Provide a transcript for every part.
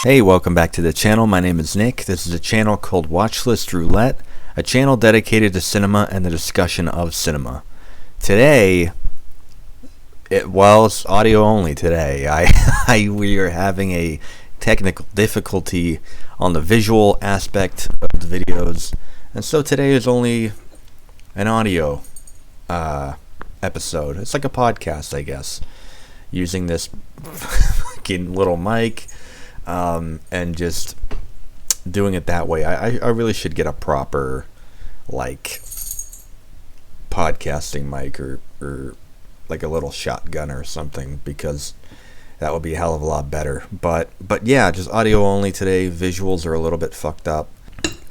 Hey, welcome back to the channel. My name is Nick. This is a channel called Watchlist Roulette, a channel dedicated to cinema and the discussion of cinema. Today, it's audio only today. We are having a technical difficulty on the visual aspect of the videos, and so today is only an audio episode. It's like a podcast, I guess, using this fucking little mic. And just doing it that way. I really should get a proper like podcasting mic or like a little shotgun or something, because that would be a hell of a lot better. But yeah, just audio only today. Visuals are a little bit fucked up,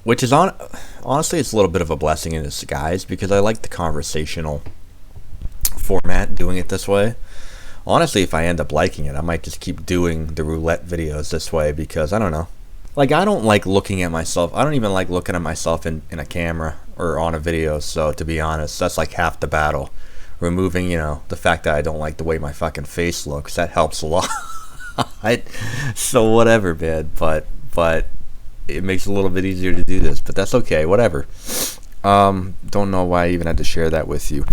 which is honestly it's a little bit of a blessing in disguise, because I like the conversational format doing it this way. Honestly, if I end up liking it, I might just keep doing the roulette videos this way, because I don't know. Like, I don't like looking at myself. I don't even like looking at myself in a camera or on a video. So, to be honest, that's like half the battle. Removing, the fact that I don't like the way my fucking face looks. That helps a lot. So, whatever, man. But it makes it a little bit easier to do this. But that's okay. Whatever. Don't know why I even had to share that with you.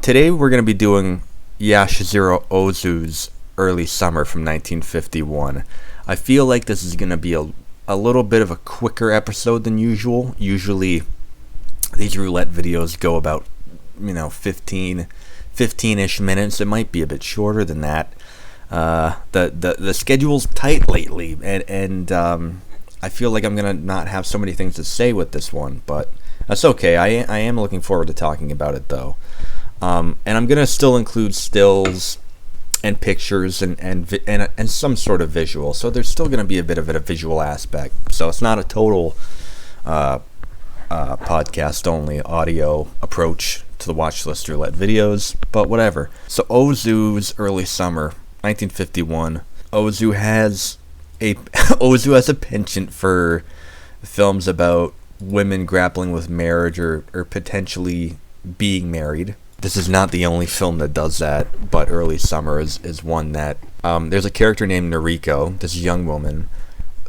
Today, we're going to be doing Yashizuru Ozu's Early Summer from 1951. I feel like this is going to be a little bit of a quicker episode than usual. Usually these roulette videos go about 15-ish minutes. It might be a bit shorter than that. The schedule's tight lately, and I feel like I'm going to not have so many things to say with this one, but that's okay. I am looking forward to talking about it, though. And I'm gonna still include stills and pictures and some sort of visual. So there's still gonna be a bit of a visual aspect. So it's not a total podcast only audio approach to the Watchlist Roulette videos, but whatever. So Ozu's Early Summer, 1951. Ozu has a penchant for films about women grappling with marriage or potentially being married. This is not the only film that does that, but Early Summer is one that... there's a character named Noriko, this young woman,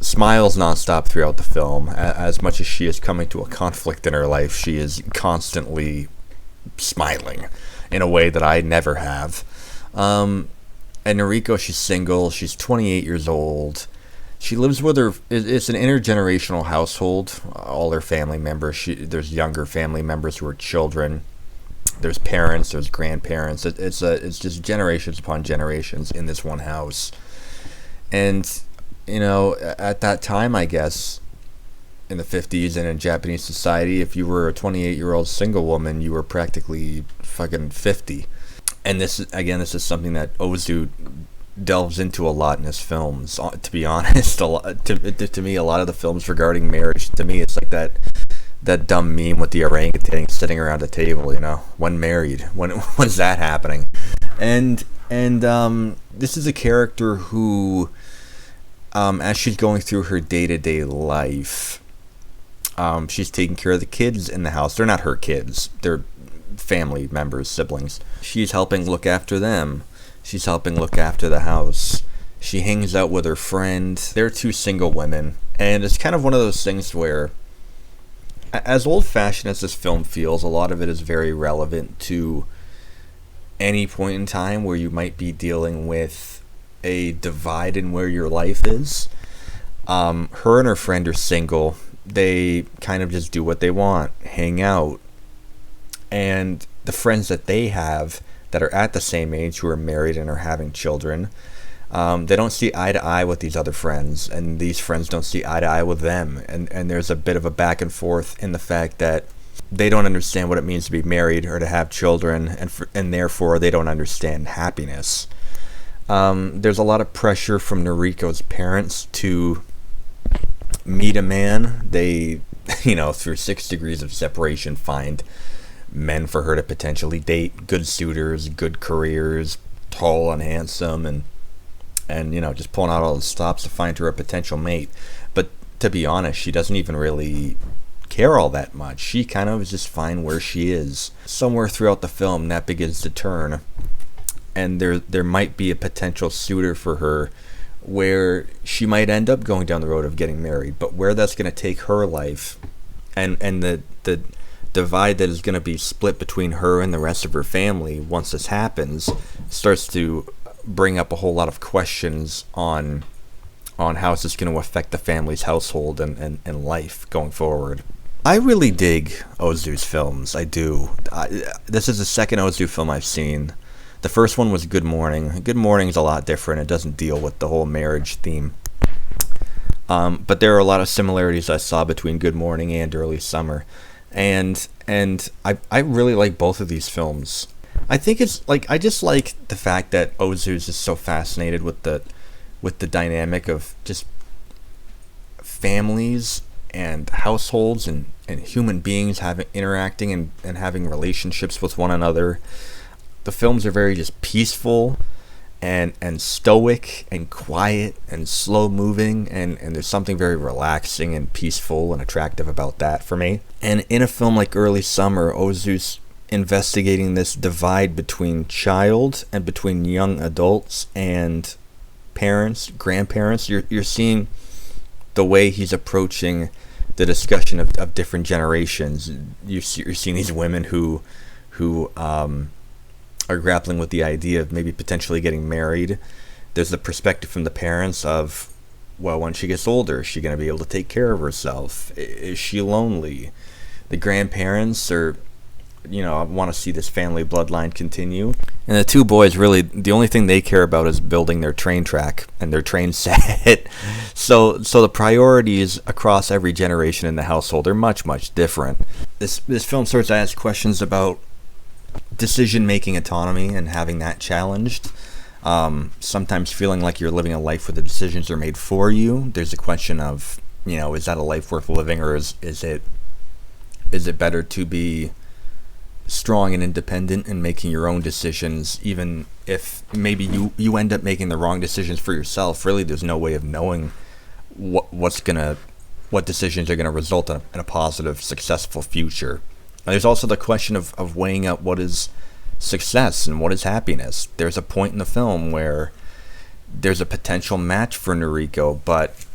smiles nonstop throughout the film. As much as she is coming to a conflict in her life, she is constantly smiling in a way that I never have. And Noriko, she's single, she's 28 years old. She lives with her... It's an intergenerational household. All her family members, there's younger family members who are children. There's parents, there's grandparents. It's just generations upon generations in this one house. And, at that time, I guess, in the 50s and in Japanese society, if you were a 28-year-old single woman, you were practically fucking 50. And this is something that Ozu delves into a lot in his films. To be honest, to me, a lot of the films regarding marriage, to me, it's like that dumb meme with the orangutan sitting around a table, when married, when's that happening? And this is a character who, as she's going through her day-to-day life, she's taking care of the kids in the house. They're not her kids, they're family members, siblings. She's helping look after them. She's helping look after the house. She hangs out with her friend. They're two single women, and it's kind of one of those things where, as old-fashioned as this film feels, a lot of it is very relevant to any point in time where you might be dealing with a divide in where your life is. Her and her friend are single. They kind of just do what they want, hang out. And the friends that they have that are at the same age, who are married and are having children, they don't see eye to eye with these other friends, and these friends don't see eye to eye with them, and there's a bit of a back and forth in the fact that they don't understand what it means to be married or to have children, and therefore they don't understand happiness. There's a lot of pressure from Noriko's parents to meet a man. They, through 6 degrees of separation, find men for her to potentially date, good suitors, good careers, tall and handsome, and just pulling out all the stops to find her a potential mate. But to be honest, she doesn't even really care all that much. She kind of is just fine where she is. Somewhere throughout the film, that begins to turn, and there might be a potential suitor for her where she might end up going down the road of getting married, but where that's going to take her life, and the divide that is going to be split between her and the rest of her family once this happens, starts to bring up a whole lot of questions on how is this going to affect the family's household and life going forward. I really dig Ozu's films. I do. This is the second Ozu film I've seen. The first one was Good Morning. Good Morning is a lot different. It doesn't deal with the whole marriage theme. But there are a lot of similarities I saw between Good Morning and Early Summer. And I really like both of these films. I think it's like, I just like the fact that Ozu's is so fascinated with the dynamic of just families and households and human beings interacting and having relationships with one another. The films are very just peaceful and stoic and quiet and slow moving, and there's something very relaxing and peaceful and attractive about that for me. And in a film like Early Summer, Ozu's investigating this divide between child and between young adults and parents, grandparents. You're seeing the way he's approaching the discussion of different generations. You're seeing these women who are grappling with the idea of maybe potentially getting married. There's the perspective from the parents of, well, when she gets older, is she going to be able to take care of herself? Is she lonely? The grandparents are, want to see this family bloodline continue. And the two boys, really, the only thing they care about is building their train track and their train set. So the priorities across every generation in the household are much, much different. This film starts to ask questions about decision-making autonomy and having that challenged. Sometimes feeling like you're living a life where the decisions are made for you. There's a question of, is that a life worth living, or is it better to be strong and independent and making your own decisions, even if maybe you end up making the wrong decisions for yourself? Really, there's no way of knowing what decisions are gonna result in a positive, successful future. And there's also the question of weighing out what is success and what is happiness. There's a point in the film where there's a potential match for Noriko, but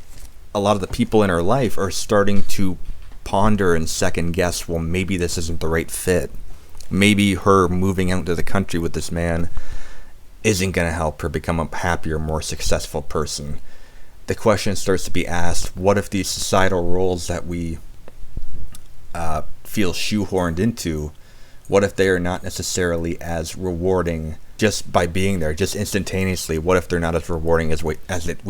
a lot of the people in her life are starting to ponder and second guess, well, maybe this isn't the right fit. Maybe her moving out to the country with this man isn't going to help her become a happier, more successful person. The question starts to be asked, what if these societal roles that we feel shoehorned into, what if they are not necessarily as rewarding just by being there, just instantaneously? What if they're not as rewarding as we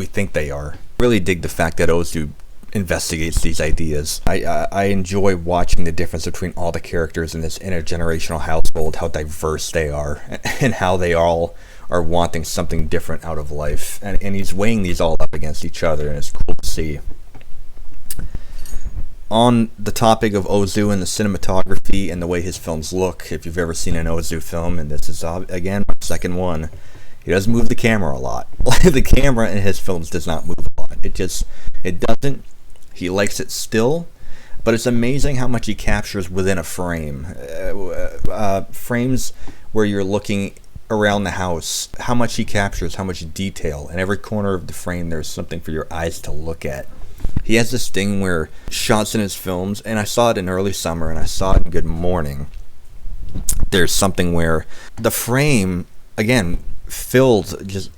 think they are? I really dig the fact that Ozu investigates these ideas. I enjoy watching the difference between all the characters in this intergenerational household, how diverse they are, and how they all are wanting something different out of life. And he's weighing these all up against each other, and it's cool to see. On the topic of Ozu and the cinematography and the way his films look, if you've ever seen an Ozu film, and this is, again, my second one, he doesn't move the camera a lot. The camera in his films does not move a lot. It doesn't. He likes it still, but it's amazing how much he captures within a frame. Frames where you're looking around the house, how much he captures, how much detail. In every corner of the frame, there's something for your eyes to look at. He has this thing where shots in his films, and I saw it in Early Summer, and I saw it in Good Morning. There's something where the frame, again, filled just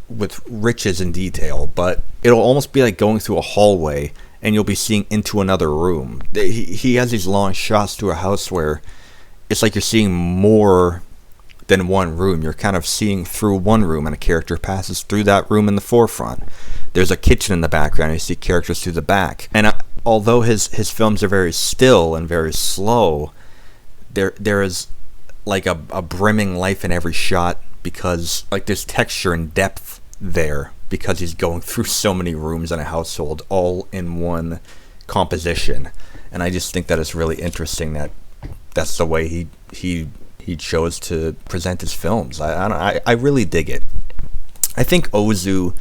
with riches and detail, but it'll almost be like going through a hallway, and you'll be seeing into another room. He has these long shots to a house where it's like you're seeing more than one room. You're kind of seeing through one room, and a character passes through that room in the forefront. There's a kitchen in the background, and you see characters through the back. And although his films are very still and very slow, there is like a brimming life in every shot, because like there's texture and depth there, because he's going through so many rooms in a household all in one composition. And I just think that it's really interesting that that's the way he chose to present his films. I really dig it. I think Ozu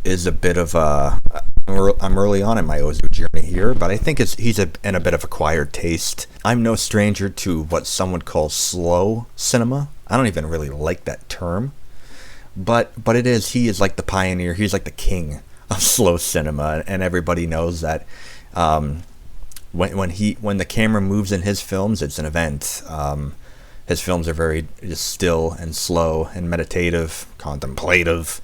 is a bit of a... I'm early on in my Ozu journey here, but I think he's in a bit of acquired taste. I'm no stranger to what some would call slow cinema. I don't even really like that term, but he is like the pioneer. He's like the king of slow cinema, and everybody knows that. When the camera moves in his films, it's an event. His films are very just still and slow and meditative, contemplative,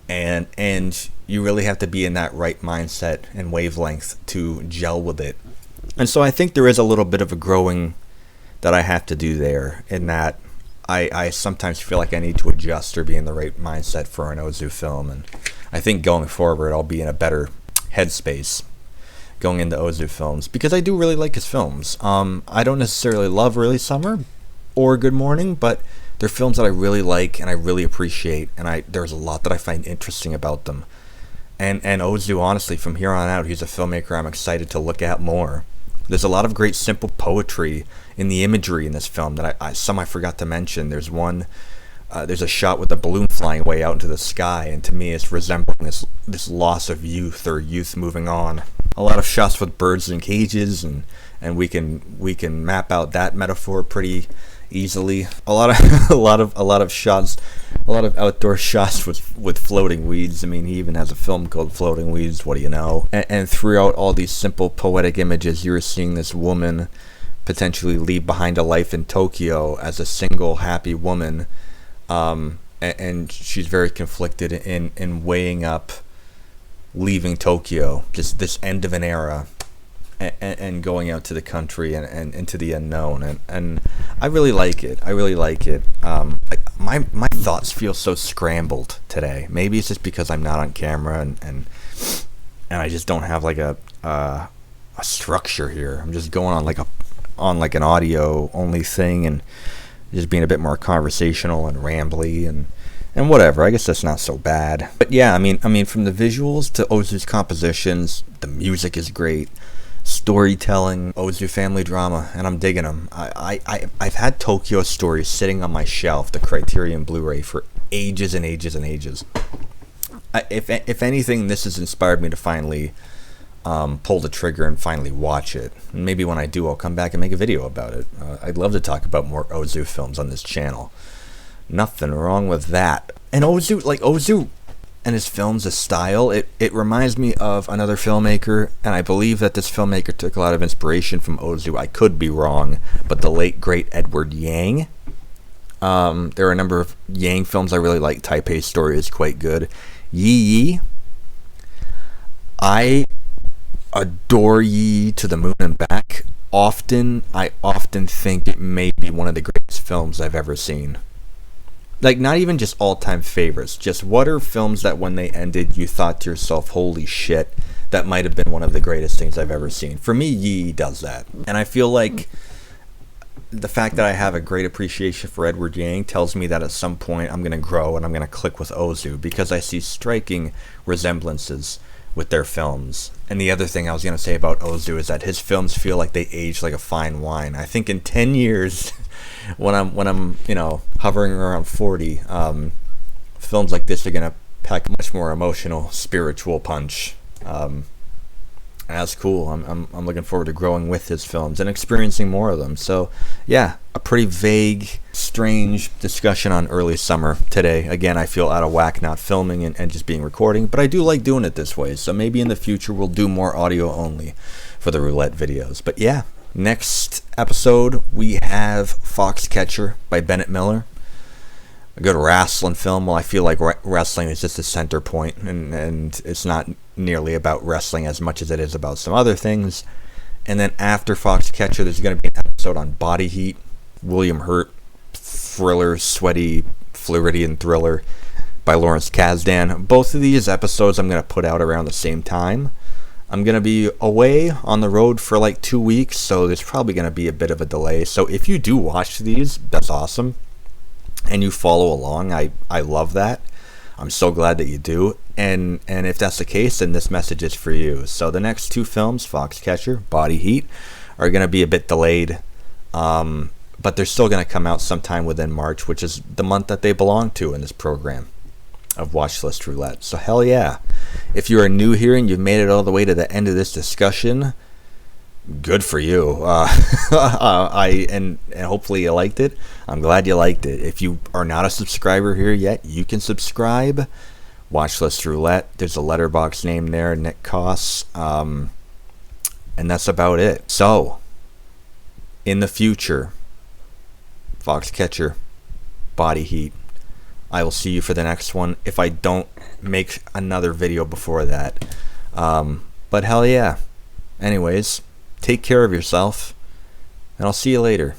and you really have to be in that right mindset and wavelength to gel with it. And so I think there is a little bit of a growing that I have to do there, in that I sometimes feel like I need to adjust or be in the right mindset for an Ozu film. And I think going forward, I'll be in a better headspace going into Ozu films, because I do really like his films. I don't necessarily love Early Summer or Good Morning, but they're films that I really like and I really appreciate, and there's a lot that I find interesting about them. And Ozu, honestly, from here on out, he's a filmmaker I'm excited to look at more. There's a lot of great simple poetry in the imagery in this film that I forgot to mention. There's a shot with a balloon flying way out into the sky, and to me it's resembling this loss of youth, or youth moving on. A lot of shots with birds in cages, and we can map out that metaphor pretty easily. A lot of shots, a lot of outdoor shots with floating weeds. I mean, he even has a film called Floating Weeds, What Do You Know? And throughout all these simple poetic images, you're seeing this woman potentially leave behind a life in Tokyo as a single happy woman, and she's very conflicted in weighing up leaving Tokyo, just this end of an era, and going out to the country and into the unknown, and I really like it. My thoughts feel so scrambled today. Maybe it's just because I'm not on camera and I just don't have like a structure here. I'm just going on like an audio only thing, and just being a bit more conversational and rambly and whatever. I guess that's not so bad. But yeah, I mean from the visuals to Ozu's compositions, the music is great. Storytelling, Ozu family drama, and I'm digging them. I've had Tokyo Story sitting on my shelf, the Criterion Blu-ray, for ages and ages and ages. If anything, this has inspired me to finally pull the trigger and finally watch it. And maybe when I do, I'll come back and make a video about it. I'd love to talk about more Ozu films on this channel. Nothing wrong with that. And Ozu and his films, his style, it reminds me of another filmmaker, and I believe that this filmmaker took a lot of inspiration from Ozu. I could be wrong, but the late great Edward Yang. There are a number of Yang films I really like. Taipei Story is quite good. Yi Yi, I adore Yi to the Moon and Back. I often think it may be one of the greatest films I've ever seen. Like, not even just all-time favorites, just what are films that when they ended you thought to yourself, holy shit, that might have been one of the greatest things I've ever seen. For me, Yi does that. And I feel like the fact that I have a great appreciation for Edward Yang tells me that at some point I'm going to grow and I'm going to click with Ozu, because I see striking resemblances with their films. And the other thing I was going to say about Ozu is that his films feel like they age like a fine wine. I think in 10 years... When I'm hovering around 40, films like this are gonna pack much more emotional, spiritual punch. That's cool. I'm looking forward to growing with his films and experiencing more of them. So yeah, a pretty vague, strange discussion on Early Summer today. Again, I feel out of whack not filming and just being recording, but I do like doing it this way. So maybe in the future we'll do more audio only for the roulette videos. But yeah. Next episode, we have Foxcatcher by Bennett Miller. A good wrestling film. Well, I feel like wrestling is just the center point, and it's not nearly about wrestling as much as it is about some other things. And then after Foxcatcher, there's going to be an episode on Body Heat, William Hurt, thriller, sweaty, Floridian thriller by Lawrence Kasdan. Both of these episodes I'm going to put out around the same time. I'm going to be away on the road for like 2 weeks, so there's probably going to be a bit of a delay. So if you do watch these, that's awesome. And you follow along, I love that. I'm so glad that you do. And if that's the case, then this message is for you. So the next two films, Foxcatcher, Body Heat, are going to be a bit delayed. But they're still going to come out sometime within March, which is the month that they belong to in this program of Watchlist Roulette. So hell yeah. If you are new here and you've made it all the way to the end of this discussion, good for you. And hopefully you liked it. I'm glad you liked it. If you are not a subscriber here yet, you can subscribe. Watchlist Roulette. There's a letterboxd name there. Net costs. And that's about it. So, in the future, Foxcatcher, Body Heat. I will see you for the next one if I don't make another video before that. But hell yeah. Anyways, take care of yourself, and I'll see you later.